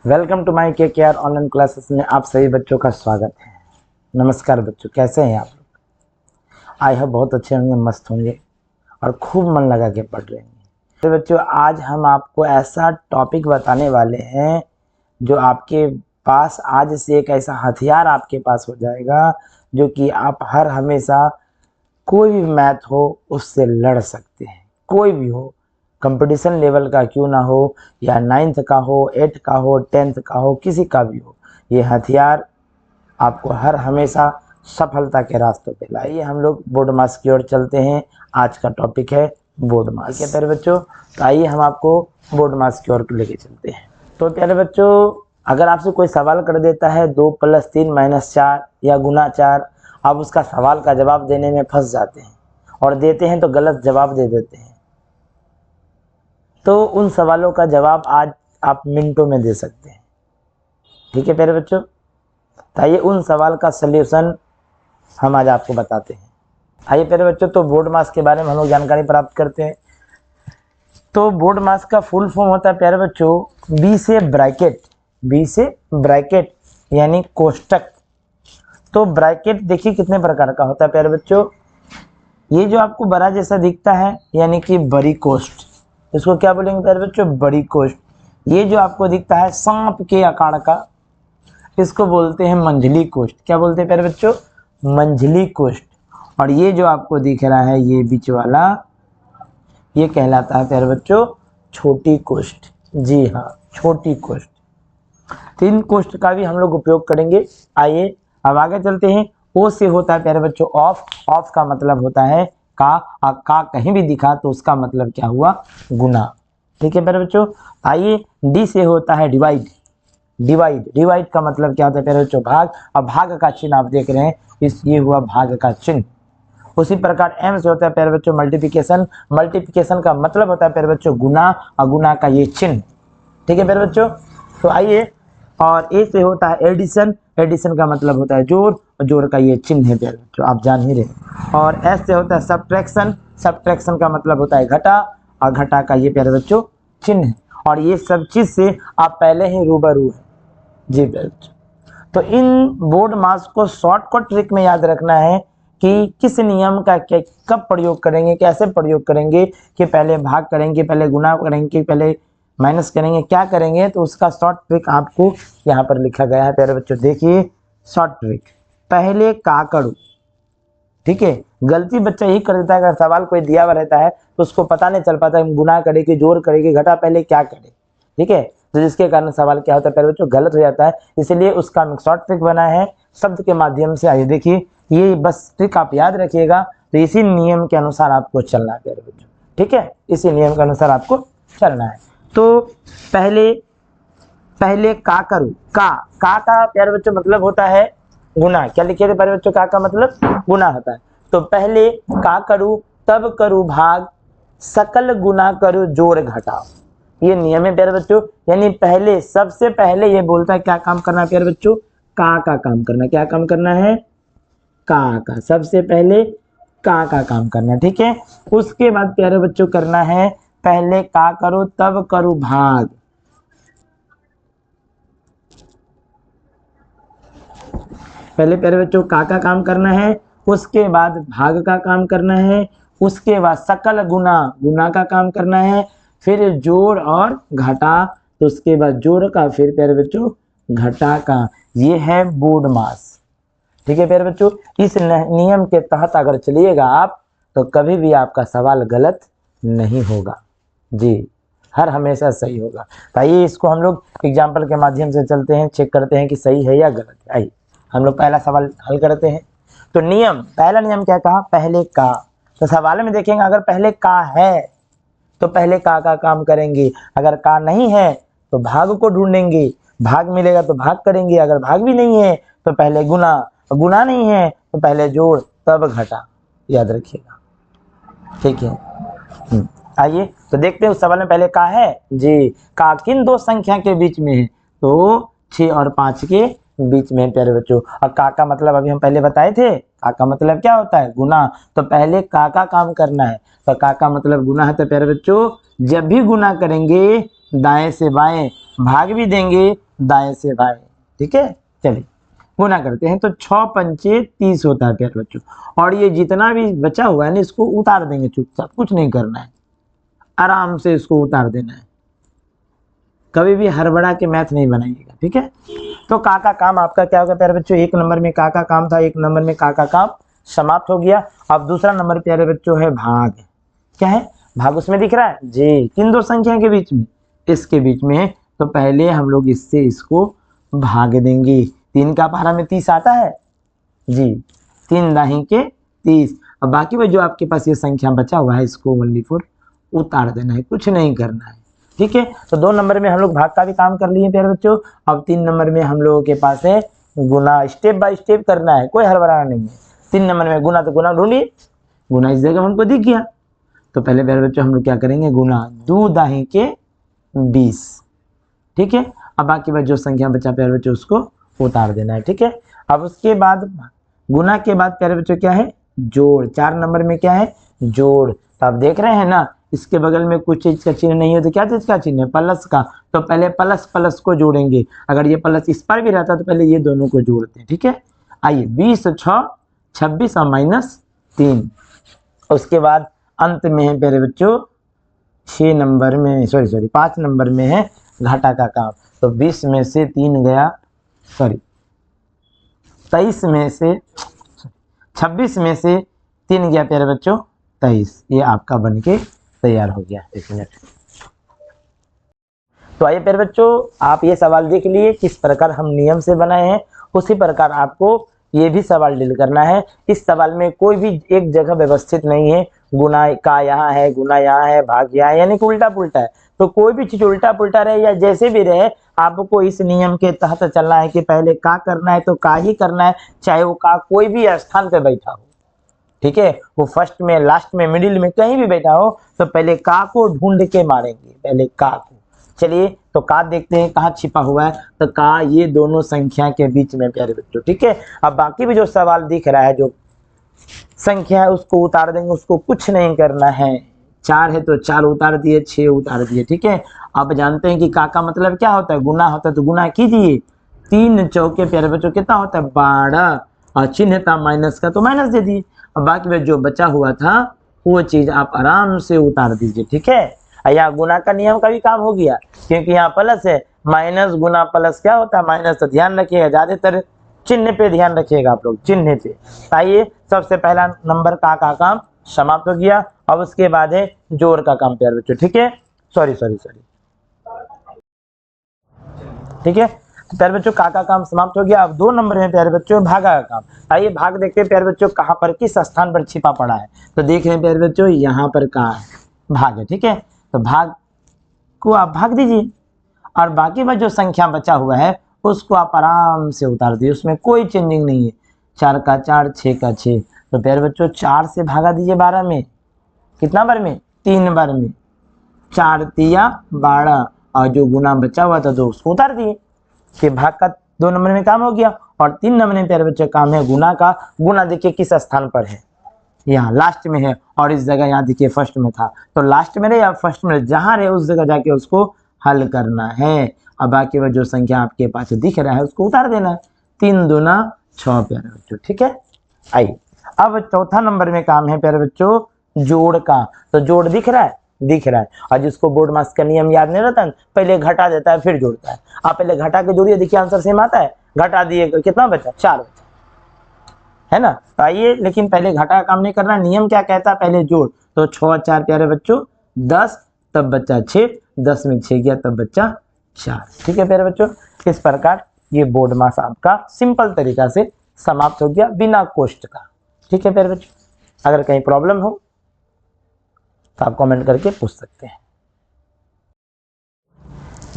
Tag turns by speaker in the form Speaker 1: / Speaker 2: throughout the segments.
Speaker 1: Welcome to my KKR online classes में आप सभी बच्चों का स्वागत है। नमस्कार बच्चों, कैसे हैं आप लोग? आई होप बहुत अच्छे होंगे, मस्त होंगे और खूब मन लगा के पढ़ रहे हैं। तो बच्चों, आज हम आपको ऐसा टॉपिक बताने वाले हैं जो आपके पास आज से एक ऐसा हथियार आपके पास हो जाएगा जो कि आप हर हमेशा कोई भी मैथ हो उससे लड़ सकते हैं। कोई भी हो, कंपटीशन लेवल का क्यों ना हो, या 9th का हो, 8th का हो, 10th का हो, किसी का भी हो, ये हथियार आपको हर हमेशा सफलता के रास्तों पे लाइए। हम लोग बोर्ड मास की ओर चलते हैं। आज का टॉपिक है बोर्ड मास। ठीक है प्यारे बच्चों, तो आइए हम आपको बोर्ड मास की ओर लेके चलते हैं। तो प्यारे बच्चों, अगर आपसे कोई सवाल कर देता है 2 + 3 - 4 या गुना 4, आप उसका सवाल का जवाब देने में फंस जाते हैं और देते हैं तो गलत जवाब दे देते हैं। तो उन सवालों का जवाब आज आप मिनटों में दे सकते हैं। ठीक है प्यारे बच्चों, तो आइए उन सवाल का सलूशन हम आज आपको बताते हैं। आइए प्यारे बच्चों, तो बोर्ड मास के बारे में हम लोग जानकारी प्राप्त करते हैं। तो बोर्ड मास का फुल फॉर्म होता है प्यारे बच्चों बी से ब्रैकेट यानी कोष्टक। तो ब्रैकेट देखिए कितने प्रकार का होता है प्यारे बच्चों। ये जो आपको बड़ा जैसा दिखता है यानी कि बड़ी कोष्ठ, इसको क्या बोलेंगे प्यारे बच्चों? बड़ी कोष्ठ। ये जो आपको दिखता है सांप के आकार का, इसको बोलते हैं मंझली कोष्ठ। क्या बोलते हैं प्यारे बच्चों? मंझली कोष्ठ। और ये जो आपको दिख रहा है ये बीच वाला, ये कहलाता है प्यारे बच्चों छोटी कोष्ठ। जी हाँ, छोटी कोष्ठ। 3 कोष्ठ का भी हम लोग उपयोग करेंगे। आइए अब आगे चलते हैं। ओ से होता है प्यारे बच्चों ऑफ। ऑफ का मतलब होता है का। का कहीं भी दिखा तो उसका मतलब क्या हुआ? गुना। ठीक है प्यारे बच्चों, आइए डी से होता है डिवाइड। डिवाइड का मतलब क्या होता है प्यारे बच्चों? भाग। और भाग का चिन्ह आप देख रहे हैं, ये हुआ भाग का चिन्ह। उसी प्रकार एम से होता है प्यारे बच्चों मल्टीप्लिकेशन। मल्टीप्लिकेशन का मतलब होता है प्यारे बच्चों गुना, और गुना का ये चिन्ह। ठीक है प्यारे बच्चों, तो आइए। और ए से होता है एडिशन। एडिशन का मतलब होता है जोड़, और जोड़ का ये चिन्ह है प्यारे बच्चों, आप जान ही रहे। और एस से होता है सब्ट्रैक्शन। सब्ट्रैक्शन का मतलब होता है घटा, और घटा का ये प्यारे बच्चों चिन्ह है। और ये सब चीज से आप पहले ही रूबरू हैं। जी प्यारे बच्चों, तो इन बोर्ड मास को शॉर्टकट ट्रिक में याद रखना है कि किस नियम का कब प्रयोग करेंगे, कैसे प्रयोग करेंगे, कि पहले भाग करेंगे, पहले गुना करेंगे, पहले माइनस करेंगे, क्या करेंगे। तो उसका शॉर्ट ट्रिक आपको यहाँ पर लिखा गया है प्यारे बच्चों। देखिए शॉर्ट ट्रिक, पहले का करो। ठीक है, गलती बच्चा यही कर देता है, अगर सवाल कोई दिया हुआ रहता है तो उसको पता नहीं चल पाता है गुना करे कि जोड़ करे कि घटा, पहले क्या करे। ठीक है, तो जिसके कारण सवाल क्या होता है प्यारे बच्चों? गलत हो जाता है। इसलिए उसका शॉर्ट ट्रिक बना है शब्द के माध्यम से। आइए देखिए, ये बस ट्रिक आप याद रखिएगा। तो इसी नियम के अनुसार आपको चलना है प्यारे बच्चों। ठीक है, इसी नियम के अनुसार आपको चलना है। तो पहले का करूं। का प्यारे बच्चों मतलब होता है गुना। क्या लिखे थे प्यारे बच्चों? का मतलब गुना होता है। तो पहले का करूं, तब करूं भाग, सकल गुना करूं जोड़ घटाओ। ये नियम है प्यारे बच्चों। यानी पहले, सबसे पहले ये बोलता है क्या काम करना है प्यारे बच्चों? का काम करना। क्या काम करना है? का सबसे पहले का काम करना है। ठीक है, उसके बाद प्यारे बच्चों करना है पहले का करो तब करो भाग। पहले प्यारे बच्चों का काम करना है, उसके बाद भाग का काम करना है, उसके बाद सकल गुना का काम करना है, फिर जोड़ और घटा, तो उसके बाद जोड़ का, फिर प्यारे बच्चों घटा का। ये है बोर्ड मास। ठीक है प्यारे बच्चों, इस नियम के तहत अगर चलिएगा आप तो कभी भी आपका सवाल गलत नहीं होगा। जी, हर हमेशा सही होगा। तो आइए इसको हम लोग एग्जाम्पल के माध्यम से चलते हैं, चेक करते हैं कि सही है या गलत है। आइए हम लोग पहला सवाल हल करते हैं। तो नियम, पहला नियम क्या कहा? पहले का। तो सवाल में देखेंगे अगर पहले का है तो पहले का काम करेंगे, अगर का नहीं है तो भाग को ढूंढेंगे, भाग मिलेगा तो भाग करेंगे, अगर भाग भी नहीं है तो पहले गुना, गुना नहीं है तो पहले जोड़ तब घटा। याद रखिएगा। ठीक है, आइए तो देखते हैं उस सवाल में पहले का है। जी, का किन दो संख्या के बीच में है? तो 6 और 5 के बीच में प्यारे बच्चों। और का मतलब अभी हम पहले बताए थे, का मतलब क्या होता है? गुना। तो पहले का काम करना है, तो का मतलब गुना है। तो प्यारे बच्चों जब भी गुना करेंगे दाएं से बाएं, भाग भी देंगे दाएं से भाई, ठीक है। चलिए गुना करते हैं, तो 6 पंचे 30 होता है प्यारे बच्चों, और ये जितना भी बचा हुआ है ना इसको उतार देंगे चुपचाप, कुछ नहीं करना है, आराम से इसको उतार देना है, कभी भी हड़बड़ा के मैथ नहीं बनाइएगा, ठीक है। तो का काम आपका क्या होगा प्यारे बच्चों, 1 नंबर में का काम था, 1 नंबर में का काम समाप्त हो गया। अब दूसरा नंबर प्यारे बच्चों है भाग। क्या है भाग, उसमें दिख रहा है जी, किन दो संख्या के बीच में, इसके बीच में है, तो पहले हम लोग इससे इसको भाग देंगे। 3 का पारा में 30 आता है जी, 3 दाही के 30। अब बाकी में जो आपके पास ये संख्या बचा हुआ है इसको ओनली फॉर उतार देना है, कुछ नहीं करना है, ठीक है। तो 2 नंबर में हम लोग भाग का भी काम कर लिए प्यारे बच्चों। अब 3 नंबर में हम लोगों के पास है गुना, स्टेप बाय स्टेप करना है, कोई हड़बड़ाना नहीं है। 3 नंबर में गुना, तो गुना ढूंढिए, गुना इस जगह हमको दिख गया, तो पहले प्यारे बच्चों हम लोग क्या करेंगे, गुना 2 दाही के 20, ठीक है। अब बाकी बात जो संख्या बचा प्यारे बच्चों उसको उतार देना है, ठीक है। अब उसके बाद गुना के बाद प्यारे बच्चों क्या है, जोड़। 4 नंबर में क्या है, जोड़। तो आप देख रहे हैं ना इसके बगल में कुछ चीज का चिन्ह नहीं है, तो क्या चीज का चिन्ह है, प्लस का, तो पहले प्लस प्लस को जोड़ेंगे। अगर ये प्लस इस पर भी रहता तो पहले ये दोनों को जोड़ते हैं, ठीक है। आइए 20 6 26 और -3। उसके बाद अंत में है प्यारे बच्चों 6 नंबर में, सॉरी 5 नंबर में है घाटा का काम। तो 20 में से 3 गया, 23 में से 26 में से 3 गया प्यारे बच्चों 23। ये आपका बनके तैयार हो गया। 1 मिनट। तो आइए प्यारे बच्चों, आप ये सवाल देख लिए किस प्रकार हम नियम से बनाए हैं, उसी प्रकार आपको ये भी सवाल डील करना है। इस सवाल में कोई भी एक जगह व्यवस्थित नहीं है, गुना का यहाँ है, गुना यहाँ है, भाग यहाँ है, यानी कि उल्टा पुल्टा है। तो कोई भी चीज उल्टा पुल्टा रहे या जैसे भी रहे, आपको इस नियम के तहत चलना है कि पहले का करना है तो का ही करना है, चाहे वो का कोई भी स्थान पे बैठा हो, ठीक है। वो फर्स्ट में, लास्ट में, मिडिल में, कहीं भी बैठा हो, तो पहले का को ढूंढ के मारेंगे, पहले का को। चलिए तो का देखते हैं कहाँ छिपा हुआ है, तो का ये दोनों संख्या के बीच में प्यारे बच्चों, ठीक है। अब बाकी भी जो सवाल दिख रहा है, जो संख्या है उसको उतार देंगे, उसको कुछ नहीं करना है। 4 है तो 4 उतार दिए, 6 उतार दिए, ठीक है। अब जानते हैं कि का मतलब क्या होता है, गुना होता है, तो गुना कीजिए। 3 चौके प्यारे बच्चों कितना होता है 12, और चिन्ह था माइनस का तो माइनस दे दिए। और बाकी में जो बचा हुआ था वो चीज आप आराम से उतार दीजिए, ठीक है। यहाँ गुना का नियम का भी काम हो गया, क्योंकि यहाँ प्लस है, माइनस गुना प्लस क्या होता है माइनस। तो ध्यान रखिएगा, ज्यादातर चिन्ह पे ध्यान रखिएगा आप लोग, चिन्ह पे। आइए सबसे पहला नंबर का काम समाप्त हो गया। अब उसके बाद है जोड़ का काम प्यारे बच्चों, ठीक है। सॉरी ठीक है, प्यारे बच्चों का काम समाप्त हो गया। अब 2 नंबर में प्यारे बच्चों भागा का काम। आइए भाग देखते हैं प्यारे बच्चों कहाँ पर, किस स्थान पर छिपा पड़ा है। तो देख रहे हैं प्यारे बच्चों यहाँ पर कहाँ है, भाग है, ठीक है। तो भाग को आप भाग दीजिए, और बाकी में जो संख्या बचा हुआ है उसको आप आराम से उतार दिए, उसमें कोई चेंजिंग नहीं है। 4 का 4, 6 का 6। तो प्यारे बच्चों 4 से भागा दीजिए 12 में, कितना बार में, 3 बार में। 4 तिया 12, और जो गुना बचा हुआ था तो उसको उतार दिए। कि भाग का 2 नंबर में काम हो गया। और 3 नंबर में प्यारे बच्चे काम है गुना का। गुना देखिए किस स्थान पर है, यहाँ लास्ट में है, और इस जगह यहाँ देखिए फर्स्ट में था। तो लास्ट में रहे या फर्स्ट में रहे, जहाँ रहे उस जगह जाके उसको हल करना है। अब बाकी वह जो संख्या आपके पास दिख रहा है उसको उतार देना है। 3 दूना 6 प्यारे बच्चों, ठीक है। आइए अब चौथा नंबर में काम है प्यारे बच्चों जोड़ का। तो जोड़ दिख रहा है, दिख रहा है। और जिसको बोर्ड मास का नियम याद नहीं रहता, पहले घटा देता है फिर जोड़ता है। आप पहले घटा के जोड़िए, देखिए आंसर सेम आता है। घटा दिए कितना बचा, 4 बचा, है ना। तो आइए, लेकिन पहले घटा का काम नहीं करना, नियम क्या कहता है, पहले जोड़। तो 6 और 4 प्यारे बच्चों 10, तब बच्चा 6, 10 में 6 गया तब बच्चा 4, ठीक है प्यारे बच्चों। इस प्रकार ये बोर्ड मास आपका सिंपल तरीका से समाप्त हो गया बिना कोष्ट का, ठीक है प्यारे बच्चों। अगर कहीं प्रॉब्लम हो तो आप कमेंट करके पूछ सकते हैं।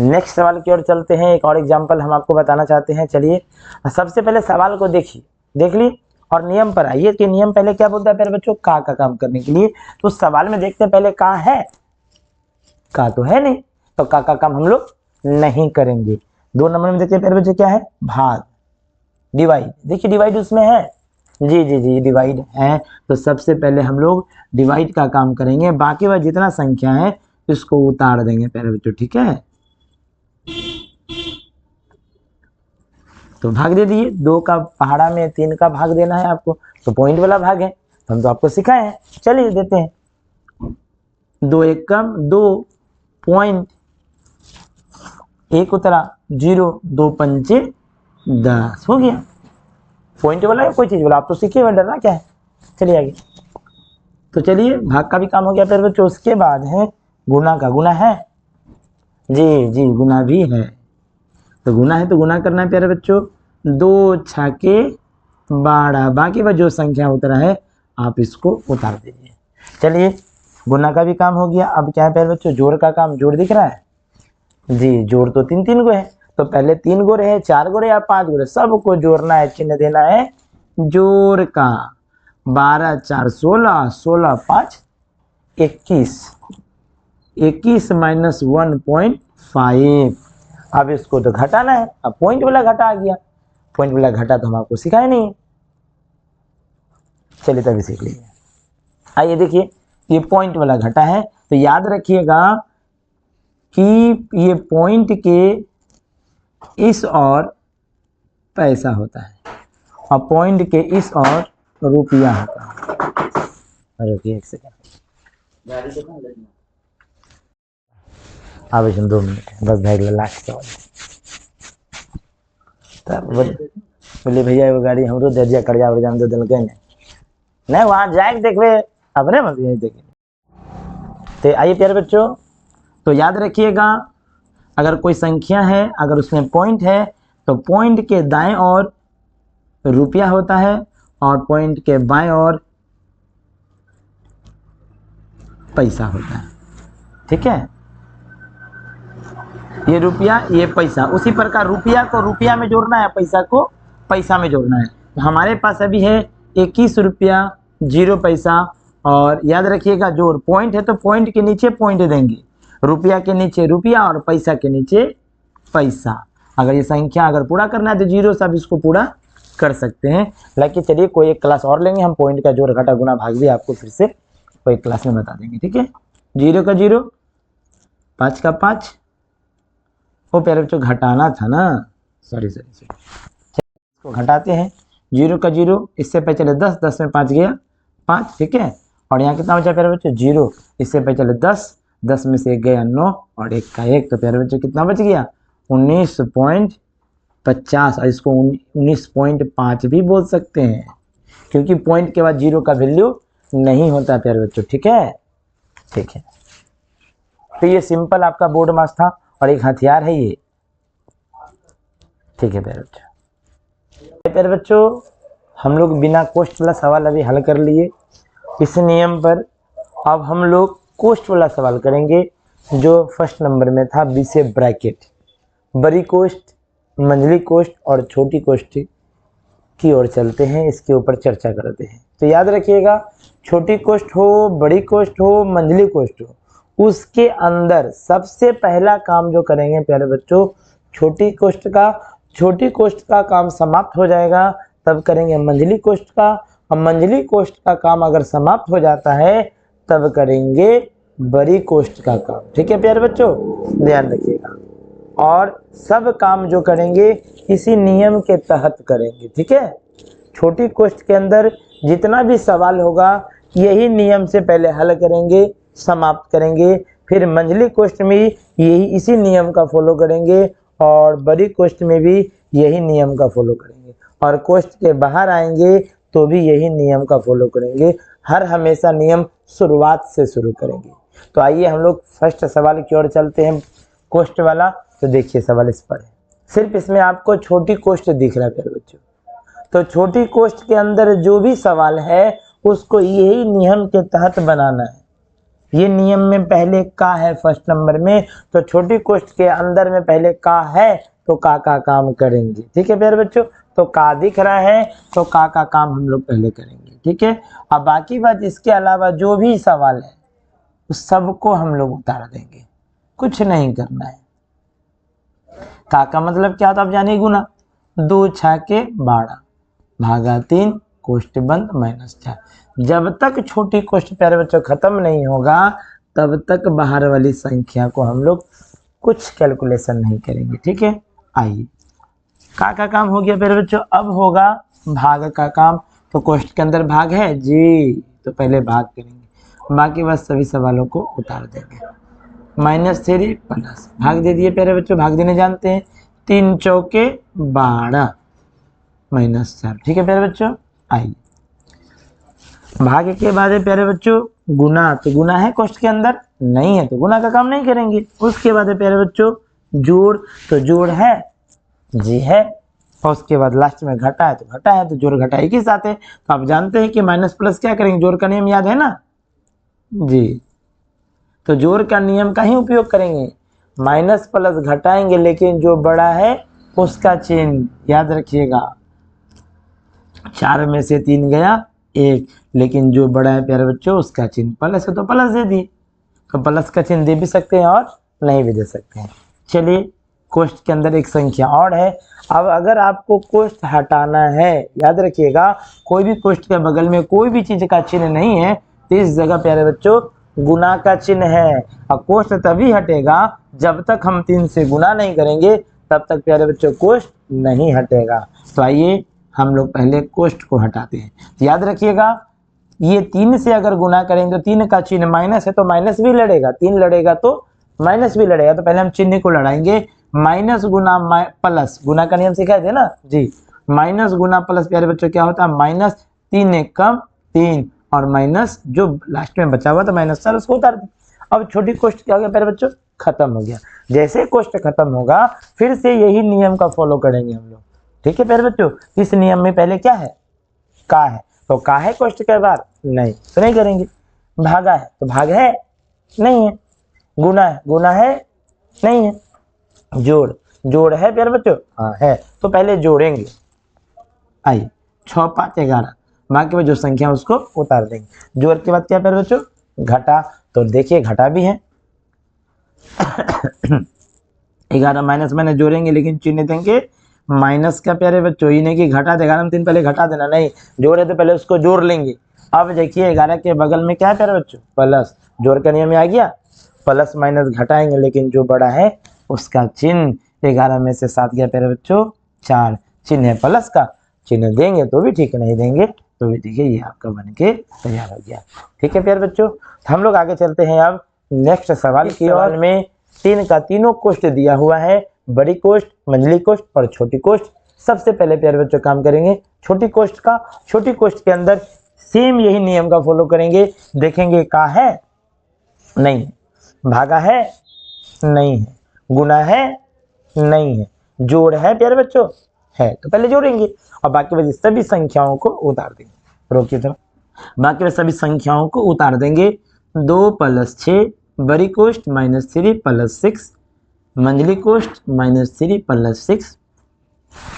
Speaker 1: नेक्स्ट सवाल की ओर चलते हैं। एक और एग्जांपल हम आपको बताना चाहते हैं। चलिए सबसे पहले सवाल को देखिए, देख ली, और नियम पर आइए कि नियम पहले क्या बोलता है प्यारे बच्चों, का काम करने के लिए। तो सवाल में देखते हैं पहले का है, का तो है नहीं, तो का काम हम लोग नहीं करेंगे। 2 नंबर में देखते हैं प्यारे बच्चों क्या है, भाग, डिवाइड। देखिए डिवाइड उसमें है, जी डिवाइड है। तो सबसे पहले हम लोग डिवाइड का काम करेंगे, बाकी वह जितना संख्या है इसको उतार देंगे प्यारे बच्चों, ठीक है। तो भाग दे दिए, 2 का पहाड़ा में 3 का भाग देना है आपको, तो पॉइंट वाला भाग है, तो हम तो आपको सिखाए हैं, चलिए देते हैं। 2 एकम 2 पॉइंट, 1 उतरा 0, 2 पंचे 10, हो गया। पॉइंट वाला है कोई चीज वाला, आप तो सीखे हुए, डरना क्या है। चलिए आगे, तो चलिए भाग का भी काम हो गया प्यारे बच्चों। उसके बाद है गुना का, गुना है जी गुना भी है, तो गुना है तो गुना करना है प्यारे बच्चों। 2 छके 12, बाकी वह जो संख्या उतरा है आप इसको उतार दीजिए। चलिए गुना का भी काम हो गया। अब क्या है प्यारे बच्चों, जोड़ का काम। जोड़ दिख रहा है जी, जोड़ तो 3 गो है, तो पहले 3 गो रहे, 4 गो रहे या 5 गो रहे, सबको जोड़ना है, चिन्ह देना है जोड़ का। 12 4 16, 16 5 21, 21 माइनस 1.5। अब इसको तो घटाना है, अब पॉइंट वाला घटा आ गया, पॉइंट वाला घटा तो हम आपको सिखाए नहीं, चलिए तभी सीख लीजिए। आइए देखिए, ये पॉइंट वाला घटा है, तो याद रखिएगा कि ये पॉइंट के इस और पैसा होता है और पॉइंट के इस और रुपया होता है। रुकिए एक सेकंड, अब 2 मिनट बस भाई, लास्ट सवाल। तब बोले भैया वो गाड़ी हमरो दे दिया, कर्जा वर्जा में दिल के नहीं, वहां जाके देखबे अपने मत यही देखे। तो आइए प्यारे बच्चों, तो याद रखिएगा, अगर कोई संख्या है, अगर उसमें पॉइंट है, तो पॉइंट के दाएं ओर रुपया होता है और पॉइंट के बाएं ओर पैसा होता है। ठीक है, ये रुपया ये पैसा, उसी प्रकार रुपया को रुपया में जोड़ना है, पैसा को पैसा में जोड़ना है। तो हमारे पास अभी है 21 रुपया 0 पैसा, और याद रखिएगा जोड़ पॉइंट है तो पॉइंट के नीचे पॉइंट देंगे, रुपया के नीचे रुपया और पैसा के नीचे पैसा। अगर ये संख्या अगर पूरा करना है तो 0 से आप इसको पूरा कर सकते हैं। लेकिन चलिए कोई एक क्लास और लेंगे, हम पॉइंट का जोड़ घटा गुना भाग भी आपको फिर से कोई क्लास में बता देंगे। ठीक है, 0 का 0, 5 का 5, वो प्यारे बच्चों घटाना था ना, सॉरी इसको घटाते हैं। 0 का 0, इससे पहले चले 10, 10 में 5 गया 5, ठीक है, और यहाँ कितना बचा प्यारे बच्चों 0, इससे पहले चले 10, 10 में से 1 गया 9 और 1 का 1, तो प्यारे बच्चों कितना बच गया 19.50, और इसको 19.5 भी बोल सकते हैं, क्योंकि पॉइंट के बाद 0 का वैल्यू नहीं होता प्यारे बच्चों। ठीक है, ठीक है, तो ये सिंपल आपका बोर्ड मास था और एक हथियार है ये। ठीक है प्यारे बच्चों, प्यारे बच्चों हम लोग बिना कोष्ट वाला सवाल अभी हल कर लिए इस नियम पर। अब हम लोग कोष्ट वाला सवाल करेंगे जो फर्स्ट नंबर में था, बी से ब्रैकेट। बड़ी कोष्ट, मंझली कोष्ट और छोटी कोष्ट की ओर चलते हैं, इसके ऊपर चर्चा करते हैं। तो याद रखिएगा, छोटी कोष्ट हो, बड़ी कोष्ट हो, मंझली कोष्ट हो, उसके अंदर सबसे पहला काम जो करेंगे प्यारे बच्चों छोटी कोष्ट का काम समाप्त हो जाएगा, तब करेंगे मंझली कोष्ट का, और मंझली कोष्ट का काम अगर समाप्त हो जाता है तब करेंगे बड़ी कोष्ट का काम। ठीक है प्यारे बच्चों, ध्यान रखिएगा, और सब काम जो करेंगे इसी नियम के तहत करेंगे। ठीक है, छोटी कोष्ट के अंदर जितना भी सवाल होगा यही नियम से पहले हल करेंगे, समाप्त करेंगे, फिर मंझली कोष्ट में यही इसी नियम का फॉलो करेंगे और बड़ी कोष्ट में भी यही नियम का फॉलो करेंगे, और कोष्ट के बाहर आएंगे तो भी यही नियम का फॉलो करेंगे। हर हमेशा नियम शुरुआत से शुरू करेंगे। तो आइए हम लोग फर्स्ट सवाल की ओर चलते हैं, कोष्ट वाला। तो देखिए सवाल इस पर है, सिर्फ इसमें आपको छोटी कोष्ट दिख रहा है प्यारे बच्चों, तो छोटी कोष्ट के अंदर जो भी सवाल है उसको यही नियम के तहत बनाना है। ये नियम में पहले का है फर्स्ट नंबर में, तो छोटी कोष्ट के अंदर में पहले का है तो का काम करेंगे। ठीक है प्यारे बच्चों, तो का दिख रहा है तो का काम हम लोग पहले करेंगे। ठीक है, अब बाकी बात इसके अलावा जो भी सवाल है उस सबको हम लोग उतार देंगे, कुछ नहीं करना है। का मतलब क्या होता है आप जानिए, गुना। 2 छके 12 भागा 3 कोष्ट बंद -4। जब तक छोटी कोष्ट प्यारे बच्चों खत्म नहीं होगा तब तक बाहर वाली संख्या को हम लोग कुछ कैलकुलेशन नहीं करेंगे। ठीक है, आइए का काम हो गया प्यारे बच्चों। अब होगा भाग का काम। तो कोष्ठ के अंदर भाग है जी, तो पहले भाग करेंगे, बाकी बस सभी सवालों को उतार देंगे। -3 प्लस भाग दे दिए प्यारे बच्चों, भाग देने जानते हैं। 3 चौके 12 -4, ठीक है प्यारे बच्चों। आइए भाग के बाद है प्यारे बच्चों गुना। तो गुना है कोष्ठ के अंदर? नहीं है, तो गुना का काम नहीं करेंगे। उसके बाद है प्यारे बच्चों जोड़। तो जोड़ है जी है, और उसके बाद लास्ट में घटा है, तो घटा है, तो जोड़ घटा एक ही साथ है। तो आप जानते हैं कि माइनस प्लस क्या करेंगे, जोड़ का नियम याद है ना जी। तो जोड़ का नियम का ही उपयोग करेंगे, माइनस प्लस घटाएंगे, लेकिन जो बड़ा है उसका चिन्ह याद रखिएगा। 4 में से 3 गया 1, लेकिन जो बड़ा है प्यारे बच्चों उसका चिन्ह प्लस है, तो प्लस दे दिए। तो प्लस का चिन्ह दे भी सकते हैं और नहीं भी दे सकते हैं। चलिए कोष्ठ के अंदर एक संख्या और है। अब अगर आपको कोष्ठ हटाना है, याद रखिएगा कोई भी कोष्ठ के बगल में कोई भी चीज का चिन्ह नहीं है, तो इस जगह प्यारे बच्चों गुना का चिन्ह है। और कोष्ठ तभी हटेगा जब तक हम 3 से गुना नहीं करेंगे, तब तक प्यारे बच्चों कोष्ठ नहीं हटेगा। तो आइए हम लोग पहले कोष्ठ को हटाते हैं। तो याद रखिएगा ये 3 से अगर गुना करेंगे तो 3 का चिन्ह माइनस है, तो माइनस भी लड़ेगा, 3 लड़ेगा तो माइनस भी लड़ेगा। तो पहले हम चिन्ह को लड़ाएंगे, माइनस गुना प्लस, गुना का नियम सिखाए थे ना जी। माइनस गुना प्लस प्यारे बच्चों क्या होता है, -3 एक कम 3, और माइनस जो लास्ट में बचा हुआ था -4 उसको उतार दी। अब छोटी कोष्ठ क्या हो गया प्यारे बच्चों, खत्म हो गया। जैसे कोष्ठ खत्म होगा फिर से यही नियम का फॉलो करेंगे हम लोग, ठीक है प्यारे बच्चों। इस नियम में पहले क्या है, का है, तो का है कोष्ठ के बाद नहीं, तो नहीं करेंगे। भागा है, तो भाग है नहीं है। गुना है, गुना है नहीं है। जोड़, जोड़ है प्यारे बच्चों, हाँ है, तो पहले जोड़ेंगे। आइए 6 5 11, बाकी में जो संख्या उसको उतार देंगे। जोड़ के बाद क्या प्यारे बच्चों, घटा। तो देखिए घटा भी है 11 माइनस माइनस जोड़ेंगे, लेकिन चिन्ह देंगे माइनस का प्यारे बच्चों, ही नहीं कि घटा दे। 11 में 3 पहले घटा देना, नहीं, जोड़े तो पहले उसको जोड़ लेंगे। अब देखिए 11 के बगल में क्या है प्यारे बच्चों, प्लस। जोड़ का नियम आ गया, प्लस माइनस घटाएंगे, लेकिन जो बड़ा है उसका चिन्ह। 11 में से 7 गया प्यारे बच्चों 4, चिन्ह है प्लस का, चिन्ह देंगे तो भी ठीक है, नहीं देंगे तो भी ठीक है। ये आपका बन के तैयार हो गया, ठीक है प्यारे बच्चों। हम लोग आगे चलते हैं अब नेक्स्ट सवाल की ओर में। 3 का तीनों कोष्ठ दिया हुआ है, बड़ी कोष्ठ, मंझली कोष्ठ और छोटी कोष्ठ। सबसे पहले प्यारे बच्चों काम करेंगे छोटी कोष्ठ का। छोटी कोष्ठ के अंदर सेम यही नियम का फॉलो करेंगे। देखेंगे का है नहीं, भागा है नहीं है, गुना है नहीं है, जोड़ है प्यारे बच्चों है, तो पहले जोड़ेंगे और बाकी बची सभी संख्याओं को उतार देंगे। रोकिए जरा, बाकी में सभी संख्याओं को उतार देंगे। 2 + 6 बड़ी कोष्ठ -3 + 6, मंझली कोष्ठ -3 + 6।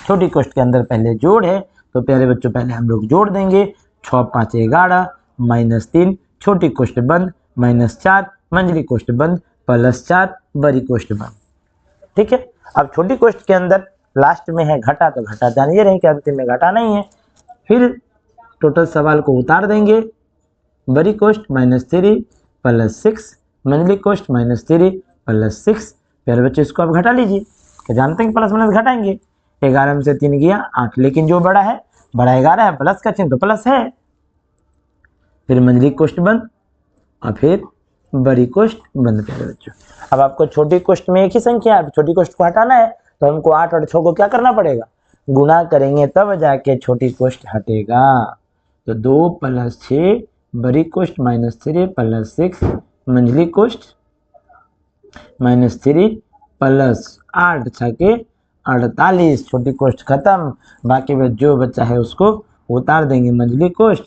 Speaker 1: छोटी कोष्ठ के अंदर पहले जोड़ है, तो प्यारे बच्चों पहले हम लोग जोड़ देंगे। 6 5 11 -3, छोटी कोष्ठ बंद, -4, मंझली कोष्ठ बंद, +4, बड़ी कोष्ठ बंद, ठीक है। अब छोटी कोष्ठ के अंदर लास्ट में है घटा, तो घटा जानिए रहे कि अंतिम में घटा नहीं है। फिर टोटल सवाल को उतार देंगे। बड़ी कोष्ठ -3 + 6, मंझली कोष्ठ -3 + 6। प्यारे बच्चे इसको आप घटा लीजिए, क्या जानते हैं कि प्लस माइनस घटाएंगे। 11 में से 3 गया 8, लेकिन जो बड़ा है, बड़ा 11 है, प्लस का चिन्ह तो प्लस है। फिर मंझली कोष्ठ बंद और फिर बड़ी कोष्ठ बंद। प्यारे बच्चों अब आपको छोटी कोष्ठ में एक ही संख्या है, छोटी कोष्ठ को हटाना है, तो हमको 8 और 6 को क्या करना पड़ेगा, गुना करेंगे, तब जाके छोटी कोष्ठ हटेगा। तो 2 + 6 बड़ी कोष्ठ -3 + 6, मंझली कोष्ठ -3 + 8 6 48, छोटी कोष्ठ खत्म। बाकी में जो बच्चा है उसको उतार देंगे। मंझली कोष्ठ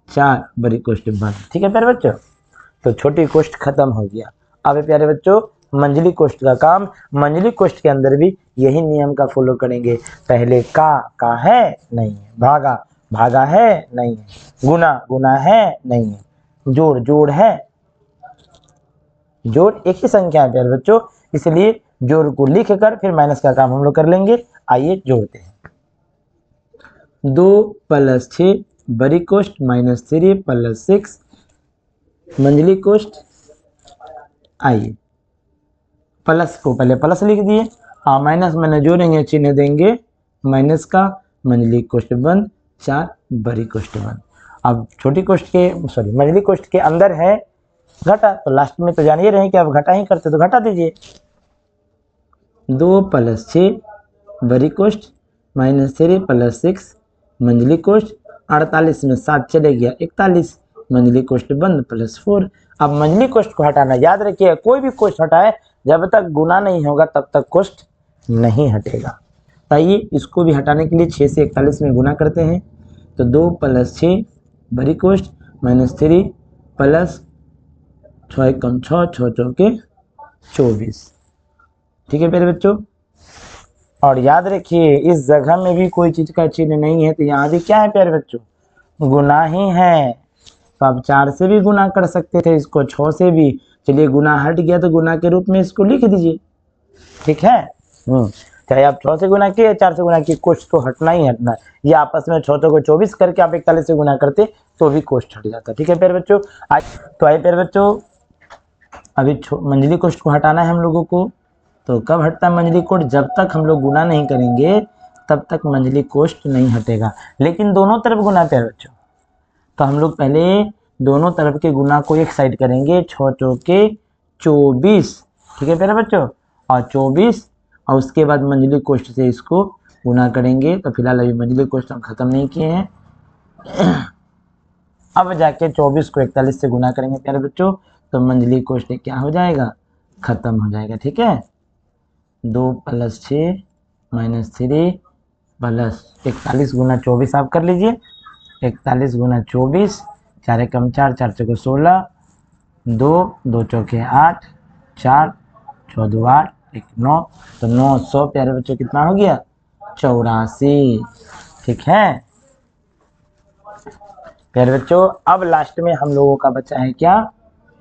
Speaker 1: 4, बड़ी कोष्ठ बंद, ठीक है प्यारे बच्चों। तो छोटी कोष्ठ खत्म हो गया। अब प्यारे बच्चों मंझली कोष्ठ का काम। मंझली कोष्ठ के अंदर भी यही नियम का फॉलो करेंगे। पहले का है नहीं है, भागा, भागा है नहीं है, गुना, गुना है नहीं है, जोड़, जोड़ है, जोड़ एक ही संख्या है प्यारे बच्चों, इसलिए जोड़ को लिख कर फिर माइनस का काम हम लोग कर लेंगे। आइए जोड़ते हैं। 2 + 6 बड़ी कोष्ठ -3 + 6, मंझली कोष्ठ। आइए प्लस को पहले प्लस लिख दिए, माइनस मैंने जोड़ेंगे, चिन्ह देंगे माइनस का, मंझली कोष्ठ बंद, 4 बड़ी कोष्ठ बंद। अब छोटी कोष्ठ के मंझली कोष्ठ के अंदर है घटा, तो लास्ट में तो जान ही रहे कि आप घटा ही करते, तो घटा दीजिए। 2 + 6 बड़ी कोष्ठ -3 + 6 मंझली कोष्ठ, 48 में 7 चले गया 41, मंझली कोष्ठ बंद +4। अब मंझली कोष्ठ को हटाना, याद रखिए कोई भी कोष्ठ हटाए जब तक गुना नहीं होगा तब तक कोष्ठ नहीं हटेगा। आइए इसको भी हटाने के लिए 6 से 41 में गुना करते हैं, तो 2 + 6 बड़ी कोष्ठ -3 + 6 × 6 6 चौके 24। ठीक है प्यारे बच्चों, और याद रखिए इस जगह में भी कोई चीज का चिन्ह नहीं है, तो यहाँ भी क्या है प्यारे बच्चों, गुना ही है। तो आप 4 से भी गुना कर सकते थे इसको, 6 से भी। चलिए गुना हट गया तो गुना के रूप में इसको लिख दीजिए। ठीक है, चाहे आप 6 से गुना किए 4 से गुना किए, कोष्ठ तो हटना ही हटना है। ये आपस में 6 को 24 करके आप 41 से गुना करते तो भी कोष्ठ हट जाता। ठीक है प्यारे बच्चों, तो आइए प्यारे बच्चों, अभी मंझली कोष्ठ को हटाना है हम लोगों को। तो कब हटता है मंझली कोष्ठ, जब तक हम लोग गुना नहीं करेंगे तब तक मंझली कोष्ठ नहीं हटेगा, लेकिन दोनों तरफ गुना प्यारे बच्चों। तो हम लोग पहले दोनों तरफ के गुना को एक साइड करेंगे, 6 चौके 24। ठीक है प्यारे बच्चों, और 24, और उसके बाद मंझली कोष्ठ से इसको गुना करेंगे। तो फिलहाल अभी मंझली कोष्ठ हम खत्म नहीं किए हैं, अब जाके 24 को 41 से गुना करेंगे प्यारे बच्चों, तो मंझली कोष्ठ क्या हो जाएगा, खत्म हो जाएगा। ठीक है, 2 + 6 -3 + 41 गुना 24 आप कर लीजिए, 41 गुना 24, 4 × 4 4 चौके 16, 2 2 चौके 8, 4 6 2 8 1 9, तो 900 प्यारे बच्चों कितना हो गया, 84। ठीक है प्यारे बच्चों, अब लास्ट में हम लोगों का बचा है क्या,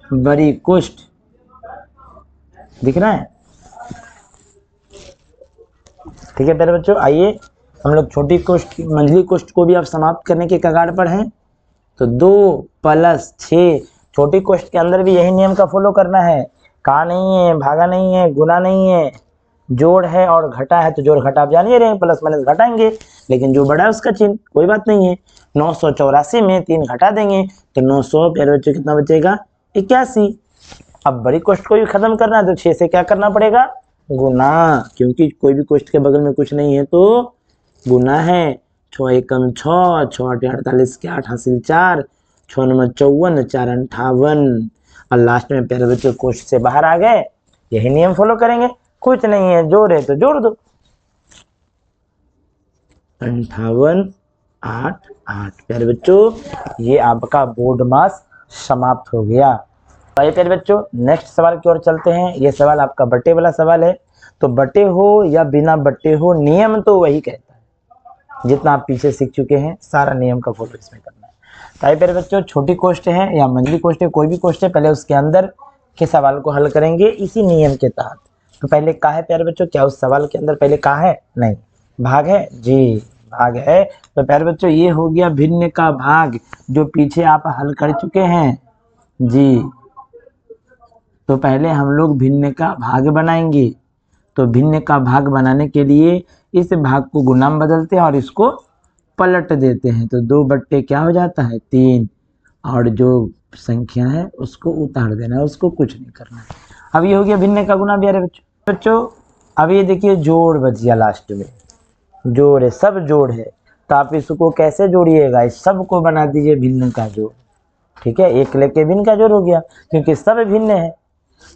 Speaker 1: बड़ी कोष्ठ। दिख रहा है? ठीक है प्यारे बच्चों, आइए हम लोग छोटी कोष्ठ मंझली कोष्ठ को भी अब समाप्त करने के कगार पर हैं। तो 2 + 6 छोटी कोष्ठ के अंदर भी यही नियम का फॉलो करना है, का नहीं है, भागा नहीं है, गुना नहीं है, जोड़ है और घटा है। तो जोड़ घटा आप जानिए रहे, प्लस माइनस घटाएंगे, लेकिन जो बड़ा है उसका चिन्ह, कोई बात नहीं है। 984 में 3 घटा देंगे तो 900 प्यारे बच्चों कितना बचेगा, 81। अब बड़ी कोष्ठ को भी खत्म करना है तो 6 से क्या करना पड़ेगा, गुना, क्योंकि कोई भी कोष्ठ के बगल में कुछ नहीं है तो गुना है। 6 × 1 = 6, 6 × 8 = 48 के 8 हासिल 4, 6 × 9 = 54, 4 × 58, और लास्ट में प्यारे बच्चों कोष्ठ से बाहर आ गए, यही नियम फॉलो करेंगे। कुछ नहीं है, जोड़ है तो जोड़ दो, 58 8 8। प्यारे बच्चों ये आपका बोर्ड मास समाप्त हो गया। आइए प्यारे बच्चों नेक्स्ट सवाल की ओर चलते हैं। ये सवाल आपका बट्टे वाला सवाल है। तो बट्टे हो या बिना बट्टे हो, नियम तो वही कहता है, जितना आप पीछे सीख चुके हैं सारा नियम का फॉलो इसमें करना है। तो आइए प्यारे बच्चों, छोटी कोष्ठ है या मंझली कोष्ठ है, कोई भी कोष्ठ है, पहले उसके अंदर के सवाल को हल करेंगे इसी नियम के तहत। तो पहले का है प्यारे बच्चों, क्या उस सवाल के अंदर पहले का है, नहीं भाग है जी, भाग है। तो प्यारे बच्चों ये हो गया भिन्न का भाग, जो पीछे आप हल कर चुके हैं जी। तो पहले हम लोग भिन्न का भाग बनाएंगे। तो भिन्न का भाग बनाने के लिए इस भाग को गुना में बदलते हैं और इसको पलट देते हैं। तो 2 बट्टे क्या हो जाता है, 3, और जो संख्या है उसको उतार देना है, उसको कुछ नहीं करना है। अब ये हो गया भिन्न का गुना प्यारे बच्चों। अब ये देखिए जोड़ बच गया, लास्ट में जोड़ है, सब जोड़ है। तो आप इसको कैसे जोड़िएगा, इस सब को बना दीजिए भिन्न का जोड़। ठीक है, एक लेके भिन्न का जोड़ हो गया, क्योंकि सब भिन्न है।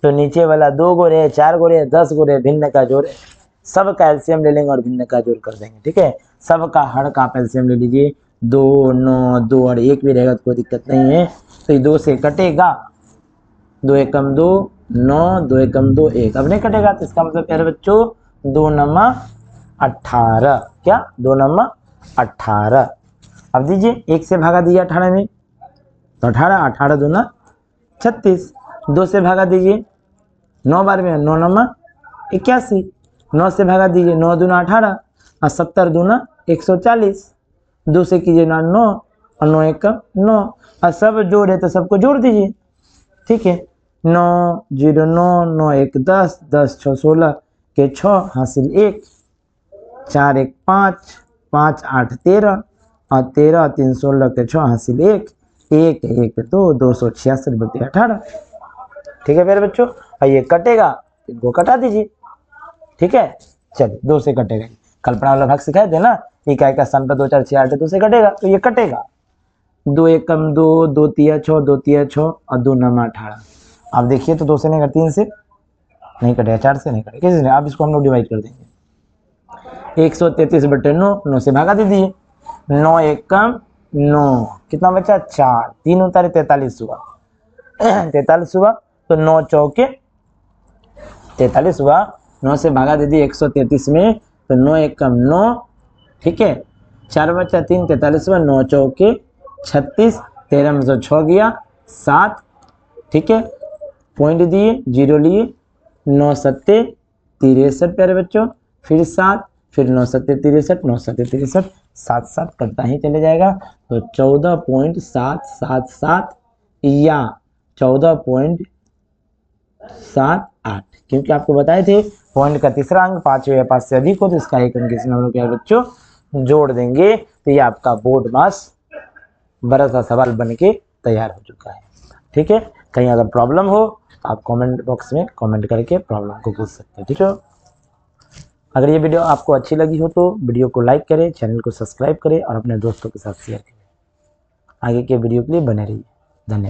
Speaker 1: तो नीचे वाला 2 गोरे 4 गोरे 10 गोरे भिन्न का जोड़ है, सब का एलसीएम ले लेंगे और भिन्न का जोड़ कर देंगे। ठीक है, सब का हर का आप एलसीएम ले लीजिए, 2 9 2 और 1 भी रहेगा तो कोई दिक्कत नहीं है। तो ये 2 से कटेगा, 2 × 1 = 2 9, 2 × 1 = 2 1। अब नहीं कटेगा तो इसका मतलब प्यारे बच्चों 2 9 18, क्या 2 9 18। अब दीजिए 1 से भागा दीजिए 18 में, तो 18 18 2 36। 2 से भागा दीजिए 9 बार में, 9 9 81। 9 से भागा दीजिए 9 2 18 और 70 2 140। 2 से कीजिए 9 9 और 9 1 9, और सब जोड़ है तो सबको जोड़ दीजिए। ठीक है, 9 0 9 9 1 10 10 6 16 के 6 हासिल 1 4 1 5 5 8 13 और 13 3 16 के 6 हासिल 1 1 1 2 266 बटे 18। ठीक है मेरे बच्चों, और ये कटेगा, इनको कटा दीजिए। ठीक है, चलिए 2 से कटेगा। कल्पना वाला भाग सिखाए थे ना, इकाई का स्थान पर 2 4 6 8 2 से कटेगा, तो ये कटेगा। 2 1 कम 2 2 3 6 2 3 6 और 2 9 18। आप देखिए तो 2 से नहीं कटे, 3 से नहीं कटेगा, 4 से नहीं कटेगा, किसी ने। आप इसको हम लोग डिवाइड कर देंगे। 133 बटे 9, 9 से भागा दीजिए। 9 1 कम 9, कितना बचा 4, 3 उतारे 43 हुआ 43 हुआ, तो 9 चौके 43 हुआ। 9 से भागा दे दिए 133 में, तो 9 1 कम 9, ठीक है, 4 बचा 3 43 हुआ, 9 चौके 36, 13 में से 6 गया 7, ठीक है, पॉइंट दिए, 0 लिए, 9 सत्ते 63 प्यारे बच्चों, फिर 7, फिर 9 सत्ते 63, 9 सत्ते 63, 7 7 करता ही चले जाएगा, तो 14.777 या 14.78, क्योंकि आपको बताए थे पॉइंट का तीसरा अंक 5 या 5 से अधिक हो तो इसका एक अंक इसमें हम लोग क्या बच्चों जोड़ देंगे। तो ये आपका बोर्ड मास बड़ा सा सवाल बन के तैयार हो चुका है। ठीक है, कहीं अगर प्रॉब्लम हो आप कमेंट बॉक्स में कमेंट करके प्रॉब्लम को पूछ सकते हैं। ठीक है, अगर ये वीडियो आपको अच्छी लगी हो तो वीडियो को लाइक करें, चैनल को सब्सक्राइब करें और अपने दोस्तों के साथ शेयर करें। आगे के वीडियो के लिए बने रहिए। धन्यवाद।